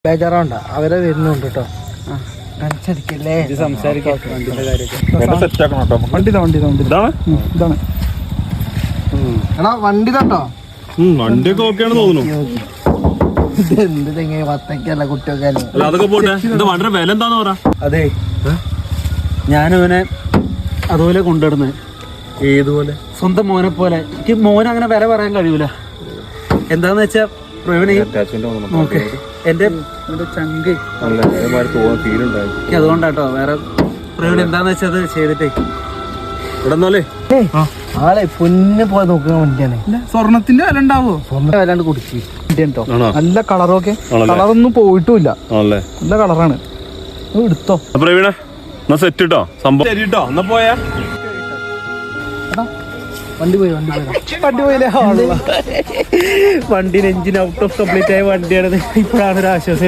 ബേജാറാവണ്ട, അവരെ വരുന്നുണ്ട് കേട്ടോ. കളിച്ചടിക്കല്ലേ, സംസാരിക്കാം. വണ്ടി ഇതാണ് എടാ, വണ്ടി തട്ടോ. വണ്ടിയൊക്കെ ഓക്കെയാണ് തോന്നുന്നു. എന്ത് തെങ്ങ പത്തക്കല്ല കുട്ടിയൊക്കെ. അതൊക്കെ പോട്ടെ, വണ്ടിയുടെ വില എന്താന്ന് പറ. അതെ, ഞാനവനെ അതുപോലെ കൊണ്ടുവരുന്നത്. ഏതുപോലെ? സ്വന്തം മോനെ പോലെ. എനിക്ക് മോനെ അങ്ങനെ വില പറയാൻ കഴിയൂല. എന്താന്ന് വെച്ചാ പ്രവീണ നോക്ക്, എന്റെ ചങ്ക് അതുകൊണ്ടാട്ടോ. വേറെ പ്രവീണ എന്താന്ന് വെച്ചാ അത് ചെയ്തിട്ടേ ഇടന്നോലേ. ആളെ പൊന്നെ പോലെ നോക്കുന്ന വണ്ടിയാണ്. സ്വർണത്തിന്റെ വില ഉണ്ടാവോ? സ്വർണ്ണ വല്ലാണ്ട് കുടിച്ച് കേട്ടോ. നല്ല കളറൊക്കെ, കളറൊന്നും പോയിട്ടുമില്ല. നല്ല കളറാണ്. എടുത്തോ പ്രവീണ, എന്നാ സെറ്റ് ഇട്ടോ സംഭവം. ശരി കേട്ടോ, എന്നാ പോയാ. വണ്ടി പോയില്ലേ? വണ്ടി എഞ്ചിൻ ഔട്ട് ഓഫ് കംപ്ലീറ്റ് ആയ വണ്ടിയാണ്. ഇപ്പോഴാണ് ഒരു ആശ്വാസം.